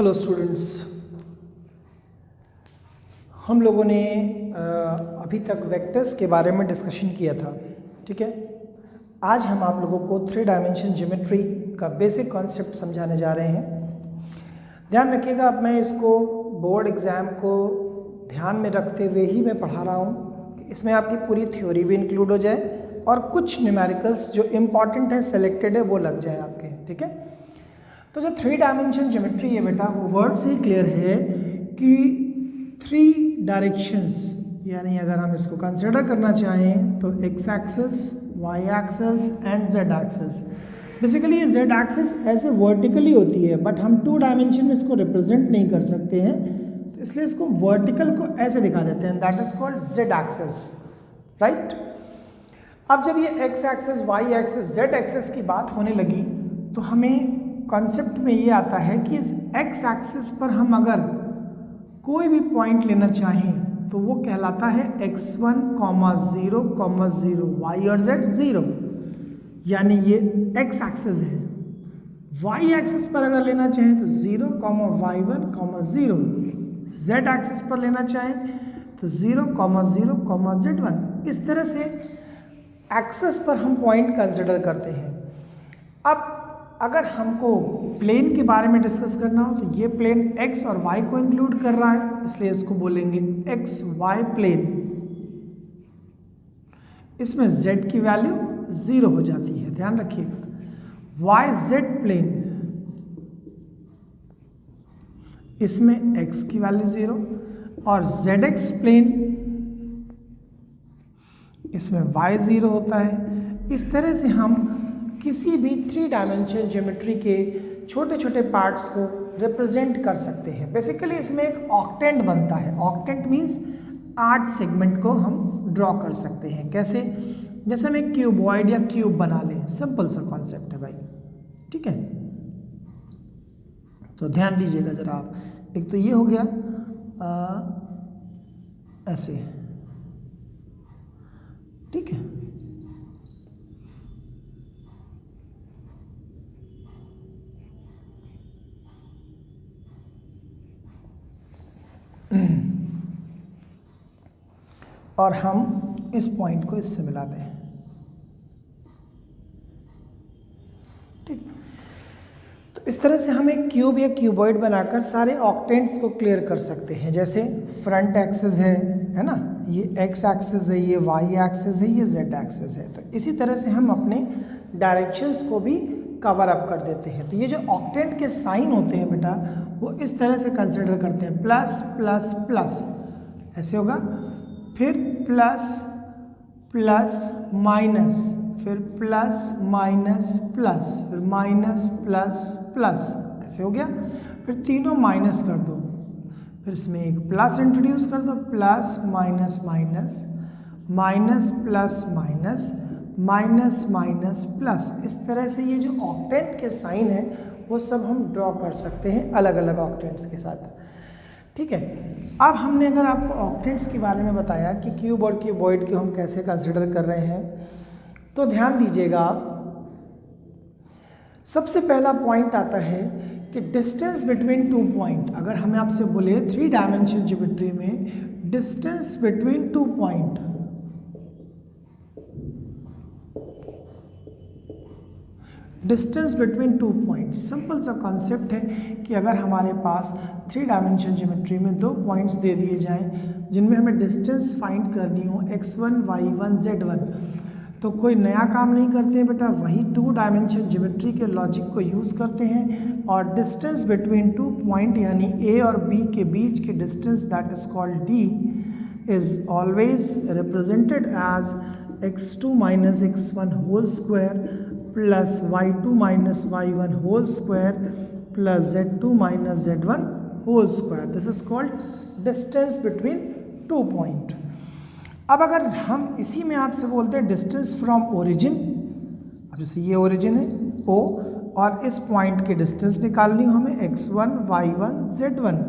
Hello students, हम लोगों ने अभी तक वेक्टर्स के बारे में डिस्कशन किया था। ठीक है, आज हम आप लोगों को 3 डायमेंशन ज्योमेट्री का बेसिक कॉन्सेप्ट समझाने जा रहे हैं। ध्यान रखिएगा, अब मैं इसको बोर्ड एग्ज़ाम को ध्यान में रखते हुए ही मैं पढ़ा रहा हूँ कि इसमें आपकी पूरी थ्योरी भी इंक्लूड हो जाए और कुछ न्यूमेरिकल्स जो इम्पॉर्टेंट है, सेलेक्टेड है, वो लग जाए आपके। ठीक है, तो जो 3 डायमेंशन ज्योमेट्री है बेटा, वो वर्ड से ही क्लियर है कि 3 डायरेक्शंस, यानी अगर हम इसको कंसिडर करना चाहें तो x axis, y axis and z axis. Basically ये जेड एक्सिस ऐसे वर्टिकली होती है, बट हम 2 डायमेंशन में इसको रिप्रेजेंट नहीं कर सकते हैं, तो इसलिए इसको वर्टिकल को ऐसे दिखा देते हैं, that is called z axis, right. अब जब ये x axis, y axis, z axis की बात होने लगी तो हमें कॉन्सेप्ट में ये आता है कि इस एक्स एक्सिस पर हम अगर कोई भी पॉइंट लेना चाहें तो वो कहलाता है x1, 0, 0, y और z 0, यानी ये x एक्सिस है। y एक्सिस पर अगर लेना चाहें तो 0, y1, 0, z एक्सिस पर लेना चाहें तो 0, 0, z1। इस तरह से एक्सिस पर हम पॉइंट कंसिडर करते हैं। अब अगर हमको प्लेन के बारे में डिस्कस करना हो तो ये प्लेन x और y को इंक्लूड कर रहा है, इसलिए इसको बोलेंगे एक्स वाई प्लेन। इसमें z की वैल्यू 0 हो जाती है, ध्यान रखिएगा। y z प्लेन, इसमें x की वैल्यू 0, और zx प्लेन, इसमें y 0 होता है। इस तरह से हम किसी भी 3 डायमेंशन ज्योमेट्री के छोटे छोटे पार्ट्स को रिप्रेजेंट कर सकते हैं। बेसिकली इसमें एक ऑक्टेंट बनता है। ऑक्टेंट मीन्स 8 सेगमेंट को हम ड्रॉ कर सकते हैं। कैसे? जैसे हम एक क्यूबॉइड या क्यूब बना लें, सिंपल सा कॉन्सेप्ट है भाई। ठीक है, तो ध्यान दीजिएगा जरा आप। एक तो ये हो गया ऐसे, ठीक है। और हम इस पॉइंट को इससे मिला दें, ठीक। तो इस तरह से हम एक क्यूब या क्यूबॉइड बनाकर सारे ऑक्टेंट्स को क्लियर कर सकते हैं। जैसे फ्रंट एक्सिस है ना, ये एक्स एक्सिस है, ये वाई एक्सिस है, ये जेड एक्सिस है। तो इसी तरह से हम अपने डायरेक्शंस को भी कवर अप कर देते हैं। तो ये जो ऑक्टेंट के साइन होते हैं बेटा, वो इस तरह से कंसिडर करते हैं, प्लस प्लस प्लस, ऐसे होगा, फिर प्लस प्लस माइनस, फिर प्लस माइनस प्लस, फिर माइनस प्लस प्लस, ऐसे हो गया। फिर तीनों माइनस कर दो, फिर इसमें एक प्लस इंट्रोड्यूस कर दो, plus minus minus, minus plus minus, minus minus plus. इस तरह से ये जो ऑक्टेंट के साइन है वो सब हम ड्रॉ कर सकते हैं अलग अलग ऑक्टेंट्स के साथ। ठीक है, अब हमने अगर आपको ऑक्टेंट्स के बारे में बताया कि क्यूब और क्यूबॉइड को हम कैसे कंसिडर कर रहे हैं, तो ध्यान दीजिएगा आप। सबसे पहला पॉइंट आता है कि डिस्टेंस बिटवीन 2 पॉइंट। अगर हमें आपसे बोले 3 डायमेंशन ज्योमेट्री में distance between 2 point, distance between 2 point, simple सा कॉन्सेप्ट है कि अगर हमारे पास 3 डायमेंशन ज्योमेट्री में 2 पॉइंट्स दे दिए जाएं जिनमें हमें डिस्टेंस फाइंड करनी हो, x1, y1, z1, तो कोई नया काम नहीं करते हैं बेटा, वही 2 डायमेंशन ज्योमेट्री के लॉजिक को यूज़ करते हैं। और डिस्टेंस बिटवीन 2 पॉइंट यानी a और b के बीच की distance, that is called d, is always represented as x2 minus x1 whole square plus y2 minus y1 whole square plus z2 minus z1 whole square. This is called distance between 2 point. अब अगर हम इसी में आपसे बोलते हैं distance from origin, अब जैसे ये ओरिजिन है O, और इस पॉइंट की डिस्टेंस निकालनी हो हमें x1, y1, z1,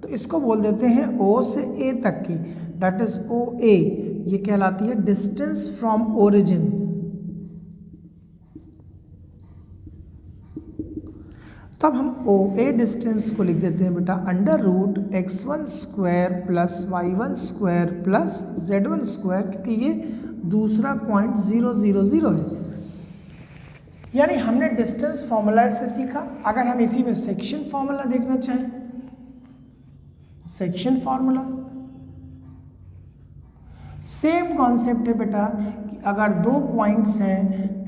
तो इसको बोल देते हैं O से A तक की, दैट इज OA। ये कहलाती है डिस्टेंस फ्रॉम ओरिजिन। तब हम ओ ए डिस्टेंस को लिख देते हैं बेटा under root x1 square plus y1 square plus z1 square, क्योंकि ये दूसरा पॉइंट 0 0 0 है। यानी हमने डिस्टेंस फॉर्मूला से सीखा। अगर हम इसी में सेक्शन फॉर्मूला देखना चाहें, सेक्शन फॉर्मूला सेम कॉन्सेप्ट है बेटा कि अगर दो पॉइंट्स हैं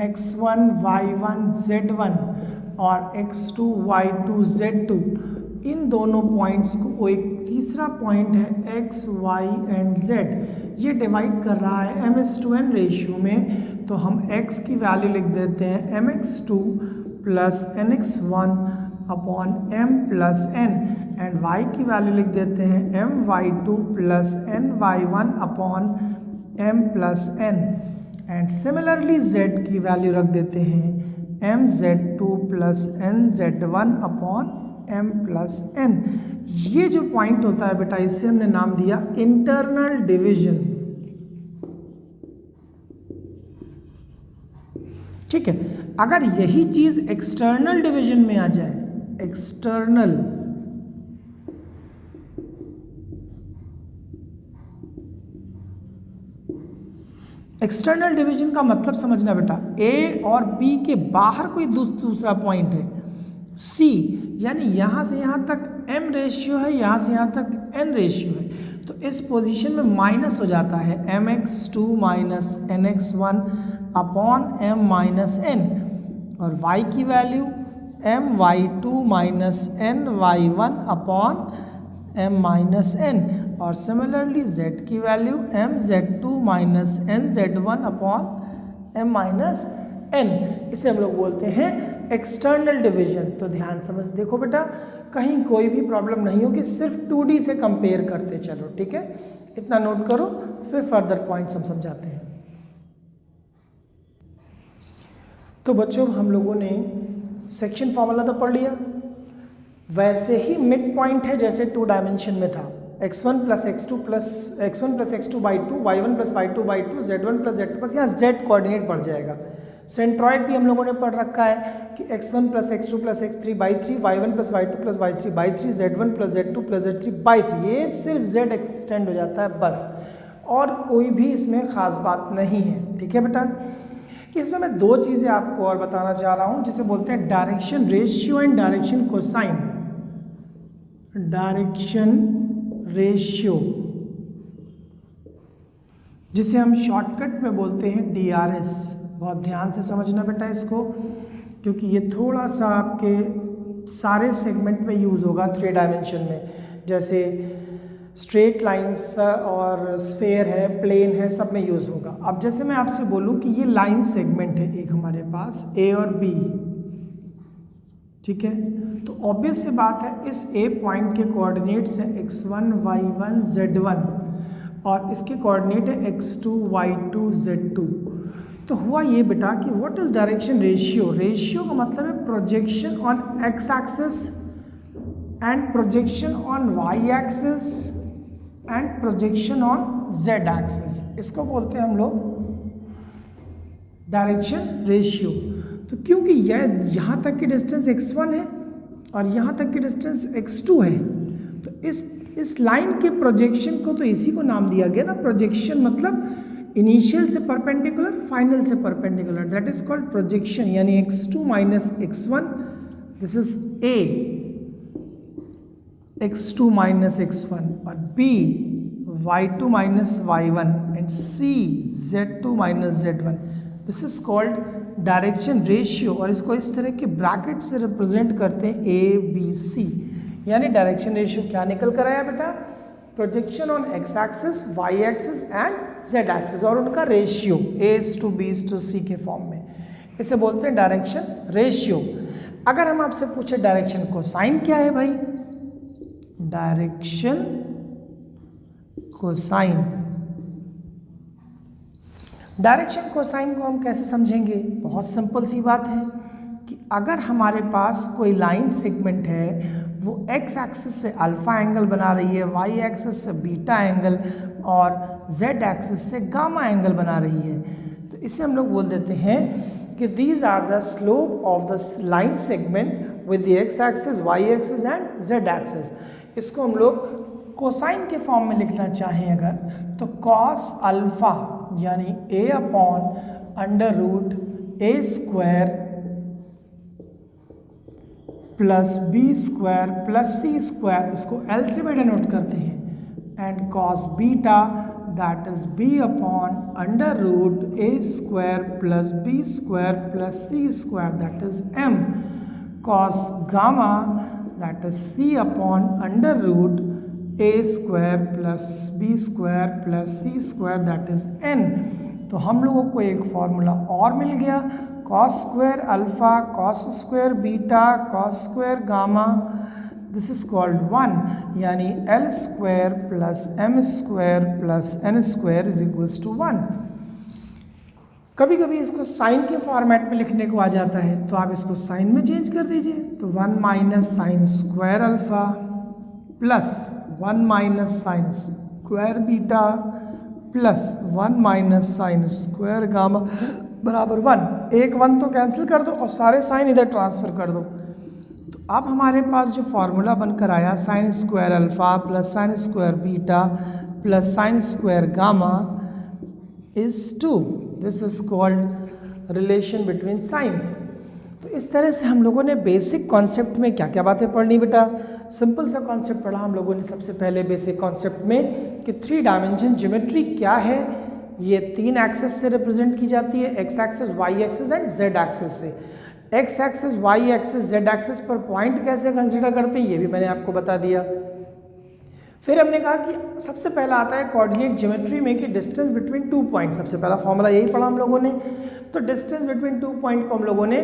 x1 y1 z1 और x2 y2 z2, इन दोनों पॉइंट्स को एक तीसरा पॉइंट है x y एंड z, ये डिवाइड कर रहा है m/n रेशियो में, तो हम x की वैल्यू लिख देते हैं mx2 plus nx1 upon m plus n, and y की वैल्यू लिख देते हैं my2 plus ny1 upon m plus n, and similarly z की वैल्यू रख देते हैं mz2 plus nz1 upon m plus n। ये जो पॉइंट होता है बेटा, इसे हमने नाम दिया इंटरनल डिवीजन। ठीक है, अगर यही चीज एक्सटर्नल डिवीजन में आ जाए, एक्सटर्नल डिवीजन का मतलब समझना बेटा, ए और बी के बाहर कोई दूसरा पॉइंट है सी, यानी यहां से यहां तक m रेशियो है, यहां से यहां तक n रेशियो है, तो इस पोजीशन में माइनस हो जाता है mx2 minus nx1 upon m minus n, और y की value my2 minus ny1 upon m minus n, और सिमिलरली z की value mz2 minus nz1 upon m minus n। इसे हम लोग बोलते हैं एक्सटर्नल डिवीजन। तो ध्यान समझ देखो बेटा, कहीं कोई भी प्रॉब्लम नहीं होगी, सिर्फ 2D से कंपेयर करते चलो। ठीक है, इतना नोट करो, फिर फर्दर पॉइंट्स हम समझाते हैं। तो बच्चों, हम लोगों ने सेक्शन फॉर्मूला तो पढ़ लिया, वैसे ही मिड पॉइंट है जैसे 2 डायमेंशन में था, x1 plus x2 by 2, y1 plus y2 by 2, z1 plus z2 plus, यहाँ z कोऑर्डिनेट बढ़ जाएगा। सेंट्रॉइड भी हम लोगों ने पढ़ रखा है कि x1 plus x2 plus x3 by 3, y1 plus y2 plus y3 by 3, z1 plus z2 plus z3 by 3, ये सिर्फ z एक्सटेंड हो जाता है बस, और कोई भी इसमें खास बात नहीं है। ठीक है बेटा, इसमें मैं दो चीज़ें आपको और बताना चाह रहा हूँ, जिसे बोलते हैं direction ratio and direction cosine. Direction ratio, जिसे हम शॉर्टकट में बोलते हैं DRS। बहुत ध्यान से समझना बेटा इसको, क्योंकि ये थोड़ा सा आपके सारे सेगमेंट में यूज़ होगा 3 डायमेंशन में, जैसे स्ट्रेट लाइंस और स्फेयर है, प्लेन है, सब में यूज़ होगा। अब जैसे मैं आपसे बोलूं कि ये लाइन सेगमेंट है एक हमारे पास A और B, ठीक है, तो ऑब्वियस सी बात है इस A पॉइंट के कोऑर्डिनेट्स हैं x1 y1 z1, और इसके कोऑर्डिनेट है x2 y2 z2। तो हुआ ये बेटा कि what is direction ratio? Ratio का मतलब है projection on x axis and projection on y axis and projection on z axis, इसको बोलते हैं हम लोग डायरेक्शन रेशियो। तो क्योंकि यह यहाँ तक की डिस्टेंस x1 है और यहाँ तक की डिस्टेंस x2 है, तो इस लाइन के प्रोजेक्शन को तो इसी को नाम दिया गया ना, प्रोजेक्शन मतलब इनिशियल से परपेंडिकुलर, फाइनल से perpendicular, that is called projection. यानी x2 minus x1, this is A, x2 minus x1, और B y2 minus y1, and C z2 minus z1, this is called direction ratio. और इसको इस तरह के bracket से represent करते हैं ABC। यानी डायरेक्शन रेशियो क्या निकल कर आया बेटा? Projection on x axis, y axis and z axis, और उनका रेशियो A:B:C के फॉर्म में, इसे बोलते हैं डायरेक्शन रेशियो। अगर हम आपसे पूछे डायरेक्शन कोसाइन क्या है भाई? डायरेक्शन कोसाइन, डायरेक्शन कोसाइन को हम कैसे समझेंगे? बहुत सिंपल सी बात है कि अगर हमारे पास कोई लाइन सेगमेंट है, वो एक्स एक्सिस से अल्फा एंगल बना रही है, वाई एक्सिस से बीटा एंगल, और जेड एक्सिस से गामा एंगल बना रही है, तो इसे हम लोग बोल देते हैं कि these are the slope of the line segment with the x axis, y axis and z axis. इसको हम लोग कोसाइन के फॉर्म में लिखना चाहें अगर, तो कॉस अल्फा यानी a upon under root a square plus b square plus c square, इसको एल से भी डिनोट करते हैं, and cos beta that is b upon under root a square plus b square plus c square that is m, cos gamma that is c upon under root a square plus b square plus c square that is n. तो हम लोगों को एक formula और मिल गया, cos square alpha cos square beta cos square gamma, this is called 1, यानी l square plus m square plus n square is equals to 1। कभी कभी इसको साइन के फॉर्मेट में लिखने को आ जाता है, तो आप इसको साइन में चेंज कर दीजिए, तो 1 minus sine square alpha plus 1 minus sine square beta plus 1 minus sine square gamma बराबर 1। एक 1 तो कैंसिल कर दो और सारे साइन इधर ट्रांसफर कर दो। तो अब हमारे पास जो फॉर्मूला बनकर आया sine square alpha plus sine square beta plus sine square gamma is 2। This is called relation between science. तो इस तरह से हम लोगों ने बेसिक कॉन्सेप्ट में क्या क्या बातें पढ़नी बेटा, सिंपल सा कॉन्सेप्ट पढ़ा हम लोगों ने सबसे पहले बेसिक कॉन्सेप्ट में कि 3 डायमेंशन ज्योमेट्री क्या है। ये 3 एक्सेस से रिप्रेजेंट की जाती है, x axes, y axes and z axes से। X axes, y axes, z axes पर पॉइंट कैसे कंसिडर करते हैं ये भी मैंने आपको बता दिया। फिर हमने कहा कि सबसे पहला आता है कोऑर्डिनेट ज्योमेट्री में कि डिस्टेंस बिटवीन 2 पॉइंट, सबसे पहला फॉर्मूला यही पढ़ा हम लोगों ने। तो डिस्टेंस बिटवीन 2 पॉइंट को हम लोगों ने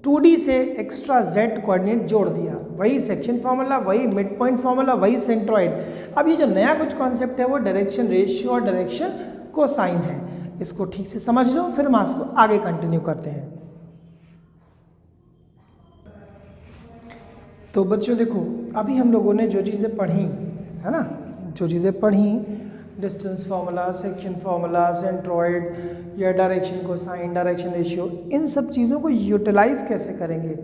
2D से एक्स्ट्रा z कोऑर्डिनेट जोड़ दिया, वही सेक्शन फार्मूला, वही मिड पॉइंट फार्मूला, वही सेंट्रॉइड। अब ये जो नया कुछ कॉन्सेप्ट है वो डायरेक्शन रेशियो और डायरेक्शन कोसाइन है, इसको ठीक से समझ लो, फिर हम इसको आगे कंटिन्यू करते हैं। तो बच्चों देखो, अभी हम लोगों ने जो चीज़ें पढ़ी है ना, जो चीज़ें पढ़ी, distance formula, section formula, centroid या डायरेक्शन कोसाइन, डायरेक्शन रेशियो, इन सब चीज़ों को यूटिलाइज कैसे करेंगे।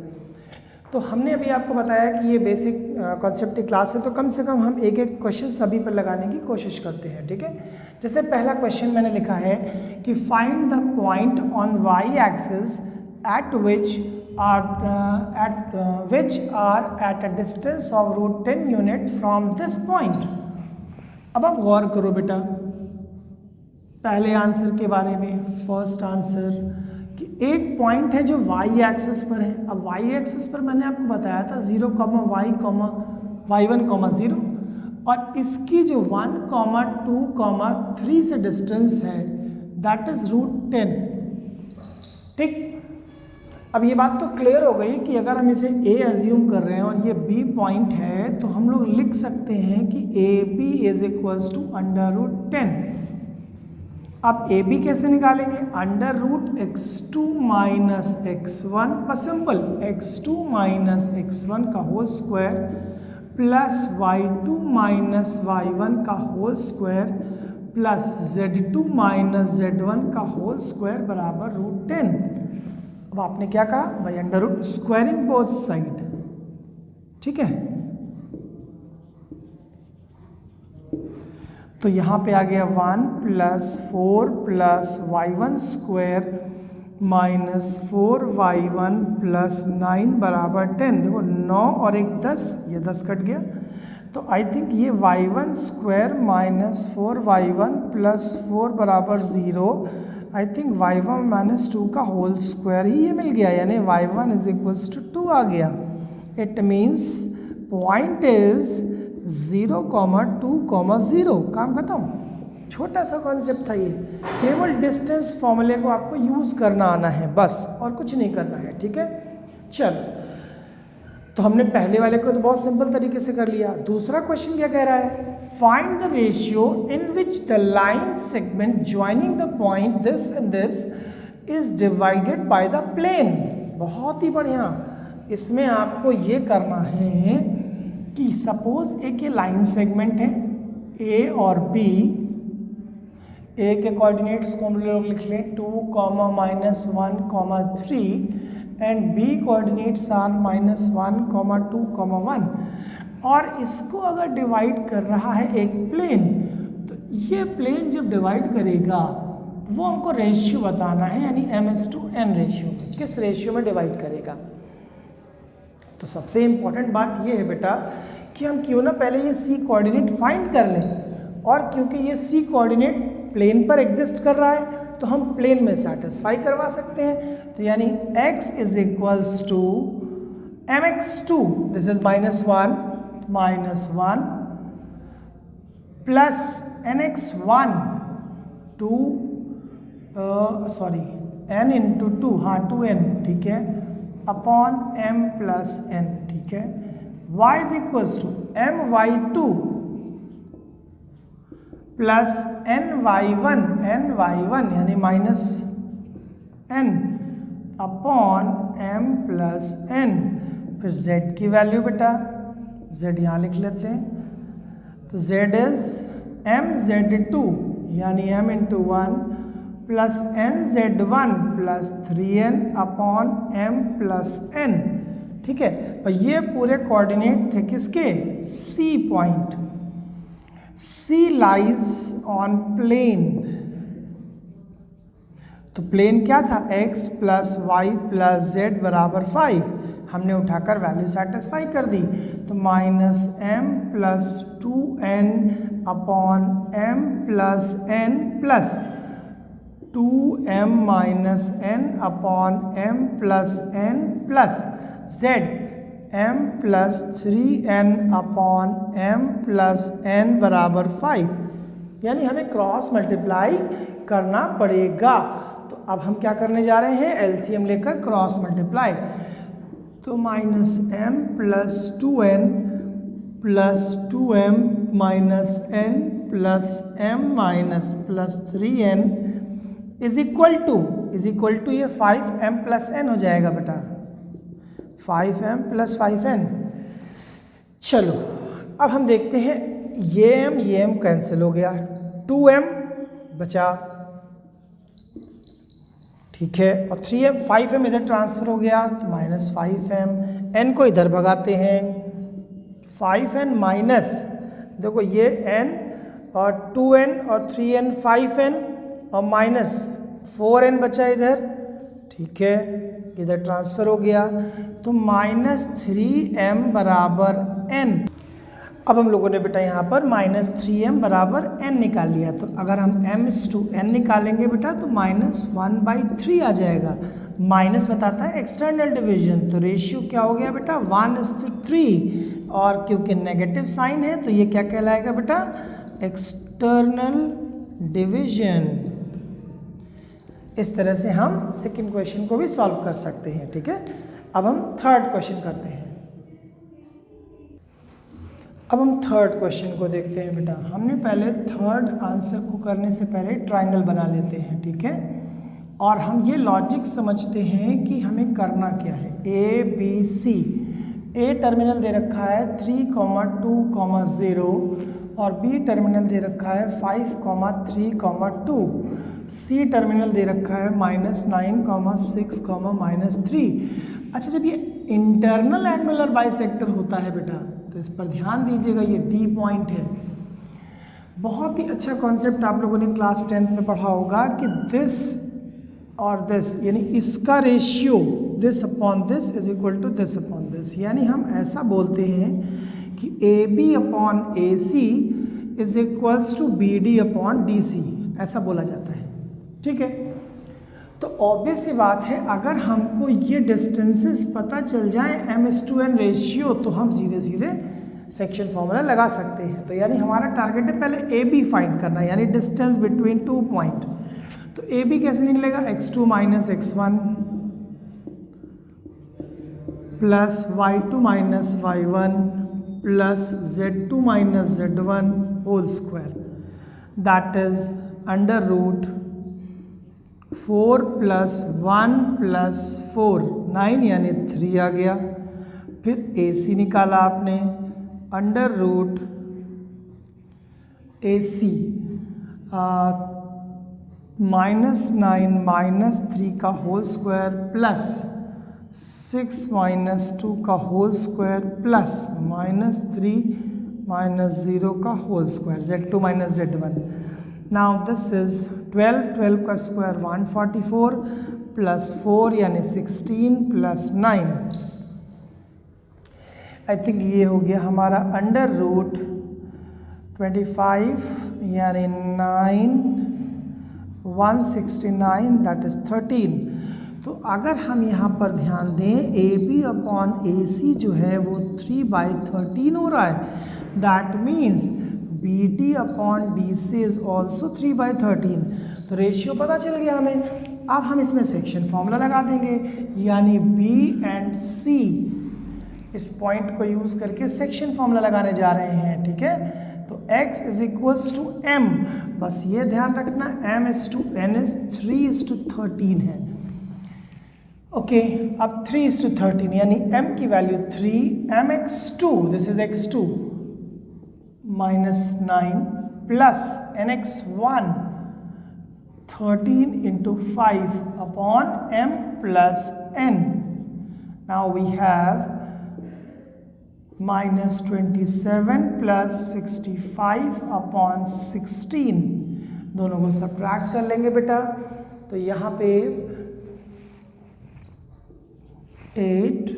तो हमने अभी आपको बताया कि ये बेसिक कॉन्सेप्ट की क्लास है, तो कम से कम हम एक एक क्वेश्चन सभी पर लगाने की कोशिश करते हैं, ठीक है। जैसे पहला क्वेश्चन मैंने लिखा है कि find the point on y axis at which are at a distance of √10 unit from this point. अब आप गौर करो बेटा पहले आंसर के बारे में, फर्स्ट आंसर कि एक पॉइंट है जो वाई एक्सिस पर है। अब वाई एक्सिस पर मैंने आपको बताया था 0, y1, 0, और इसकी जो 1, 2, 3 से डिस्टेंस है दैट इज √10, ठीक। अब ये बात तो क्लियर हो गई कि अगर हम इसे A एज्यूम कर रहे हैं और ये B पॉइंट है, तो हम लोग लिख सकते हैं कि AB इज इक्वल्स टू √10। अब AB कैसे निकालेंगे, √x2 माइनस x1, बस सिंपल, x2 माइनस x1 का whole square plus y2 minus y1 का whole square plus z2 minus z1 का होल स्क्वायर बराबर √10। अब आपने क्या कहा भाई, under root squaring both side, ठीक है। तो यहाँ पे आ गया 1 + 4 + y1 स्क्वायर माइनस 4y1 + 9 बराबर 10। देखो 9 और 1 10, ये 10 कट गया, तो आई थिंक ये y1 स्क्वायर माइनस 4y1 + 4 बराबर 0, आई थिंक y1 माइनस 2 का होल स्क्वायर ही ये मिल गया, यानी y1 इज इक्वल्स टू 2 आ गया। It means point is 0, 2, 0। काम खत्म। छोटा सा कॉन्सेप्ट था ये, केवल डिस्टेंस फॉर्मूले को आपको यूज करना आना है बस, और कुछ नहीं करना है, ठीक है। चलो, तो हमने पहले वाले को तो बहुत सिंपल तरीके से कर लिया। दूसरा क्वेश्चन क्या कह रहा है, find the ratio in which the line segment joining the point this and this is divided by the plane. बहुत ही बढ़िया, इसमें आपको ये करना है कि सपोज एक ये लाइन सेगमेंट है ए और बी, ए के कोऑर्डिनेट्स को हम लोग लिख लें 2, -1, 3, एंड बी कोऑर्डिनेट्स आर -1, 2, 1 और इसको अगर डिवाइड कर रहा है एक प्लेन, तो ये प्लेन जब डिवाइड करेगा वो हमको रेशियो बताना है, यानी m/n रेशियो, किस रेशियो में डिवाइड करेगा। तो सबसे इम्पॉर्टेंट बात ये है बेटा कि हम क्यों ना पहले ये c कोऑर्डिनेट फाइंड कर लें, और क्योंकि ये c कोऑर्डिनेट प्लेन पर एग्जिस्ट कर रहा है तो हम प्लेन में सेटिस्फाई करवा सकते हैं। तो यानी x is equals to mx2, this is -1 plus nx1 n into 2, हाँ 2n, ठीक है, अपॉन m प्लस n, ठीक है। y is equals to my2 plus ny1 यानी -n upon m plus n। फिर z की वैल्यू बेटा, z यहाँ लिख लेते हैं, तो z इज mz2 यानी m into 1 plus nz1 plus 3n upon m plus n, ठीक है। और ये पूरे कोऑर्डिनेट थे किसके, c point. C lies on plane, तो प्लेन क्या था, x plus y plus z बराबर 5, हमने उठाकर वैल्यू सेटिस्फाई कर दी, तो -m plus 2n upon m plus n plus 2m minus n upon m plus n plus z m plus 3n upon m plus n बराबर 5, यानी हमें cross multiply करना पड़ेगा। तो अब हम क्या करने जा रहे हैं, एलसीएम लेकर क्रॉस मल्टीप्लाई, तो -m plus 2n plus 2m minus n plus m minus plus 3n is equal to ये 5m प्लस n हो जाएगा बेटा, 5m प्लस 5n। चलो अब हम देखते हैं, ये m कैंसिल हो गया, 2m बचा, ठीक है, और 3m 5m इधर ट्रांसफर हो गया तो -5m, n को इधर भगाते हैं, 5n माइनस, देखो ये n और 2n और 3n 5n और माइनस 4n बचा इधर, ठीक है, इधर ट्रांसफर हो गया, तो -3m बराबर n। अब हम लोगों ने बेटा यहाँ पर -3m बराबर n निकाल लिया, तो अगर हम m/n निकालेंगे बेटा तो -1/3 आ जाएगा, माइनस बताता है एक्सटर्नल डिवीजन, तो रेशियो क्या हो गया बेटा 1:3, और क्योंकि नेगेटिव साइन है तो ये क्या कहलाएगा बेटा, एक्सटर्नल डिवीजन। इस तरह से हम सेकंड क्वेश्चन को भी सॉल्व कर सकते हैं, ठीक है। अब हम थर्ड क्वेश्चन करते हैं। अब हम थर्ड क्वेश्चन को देखते हैं बेटा। हमने पहले थर्ड आंसर को करने से पहले ट्रायंगल बना लेते हैं, ठीक है, और हम ये लॉजिक समझते हैं कि हमें करना क्या है। A B C, A terminal दे रखा है 3, 2, 0 और बी टर्मिनल दे रखा है 5, 3, 2, सी टर्मिनल दे रखा है -9, 6, -3। अच्छा, जब ये इंटरनल एंगुलर बाइसेक्टर होता है बेटा, तो इस पर ध्यान दीजिएगा, ये डी पॉइंट है। बहुत ही अच्छा कॉन्सेप्ट आप लोगों ने क्लास 10th में पढ़ा होगा कि दिस और दिस, यानी इसका ratio this upon this is equal to this upon this, यानी हम ऐसा बोलते हैं कि A B upon A C is equals to B D upon D C, ऐसा बोला जाता है, ठीक है। तो ऑब्वियस सी बात है, अगर हमको ये डिस्टेंसेस पता चल जाए m/n रेशियो, तो हम सीधे सीधे सेक्शन फॉर्मूला लगा सकते हैं। तो यानी हमारा टारगेट है पहले ए बी फाइंड करना, यानी डिस्टेंस बिटवीन 2 पॉइंट। तो ए बी कैसे निकलेगा, x2 minus x1 plus y2 minus y1 plus z2 minus z1 whole square, that is under root 4 plus 1 plus 4, 9 यानी 3 आ गया। फिर ए सी निकाला आपने, अंडर रूट ए सी -9 -3 का होल स्क्वायर प्लस 6 माइनस 2 का whole square plus minus 3 minus 0 का whole square, z2 minus z1. Now this is 12, 12 का square 144 plus 4 यानी 16 प्लस 9. आई थिंक ये हो गया हमारा अंडर रूट 25 यानी 9 169 दैट इज 13. तो अगर हम यहाँ पर ध्यान दें ए बी अपॉन ए सी जो है वो 3/13 हो रहा है. That means B D upon D C is also 3/13. तो रेशियो पता चल गया हमें. अब हम इसमें सेक्शन फॉर्मूला लगा देंगे, यानी बी एंड सी इस पॉइंट को यूज करके सेक्शन फॉर्मूला लगाने जा रहे हैं. ठीक है, तो x is equals to m. बस ये ध्यान रखना m is to n is 3:13 है. ओके, अब 3:13 यानी m की value 3, mx2 this is x2 minus 9 plus nx1 13 into 5 upon m plus n. Now we have minus 27 plus 65 upon 16. दोनों को सब्ट्रैक्ट कर लेंगे बेटा. तो यहाँ पे 8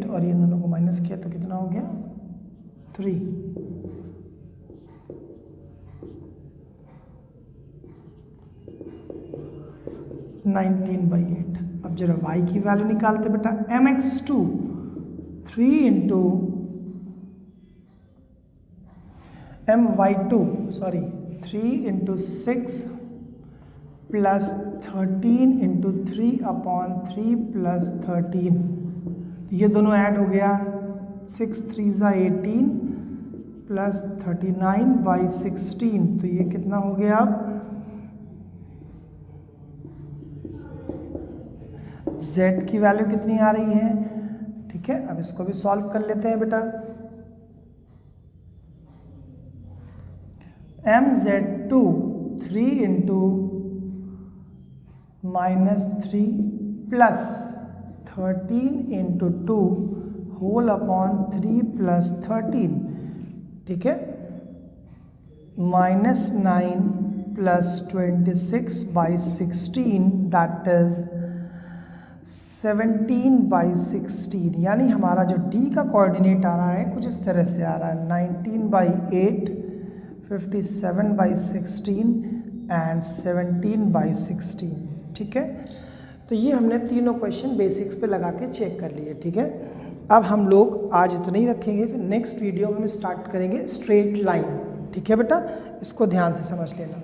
और ये दोनों को माइनस किया तो कितना हो गया 3. (19/8). अब जरा y की वैल्यू निकालते बेटा. mx2 3 into my2 sorry 3 into 6 plus 13 into 3 upon 3 plus 13. ये दोनों ऐड हो गया. 6 3 18 प्लस 39/16. तो ये कितना हो गया अब z की वैल्यू कितनी आ रही है. ठीक है, अब इसको भी सॉल्व कर लेते हैं बेटा. mz2 3 into -3 plus 13 into 2 whole upon 3 plus 13. ठीक है, -9 प्लस 26/16 दैट इज 17/16. यानी हमारा जो d का कोऑर्डिनेट आ रहा है कुछ इस तरह से आ रहा है 19/8, 57/16 एंड 17/16. ठीक है, तो ये हमने तीनों क्वेश्चन बेसिक्स पे लगा के चेक कर लिए. ठीक है, अब हम लोग आज इतना ही रखेंगे. फिर नेक्स्ट वीडियो में हम स्टार्ट करेंगे स्ट्रेट लाइन. ठीक है बेटा, इसको ध्यान से समझ लेना.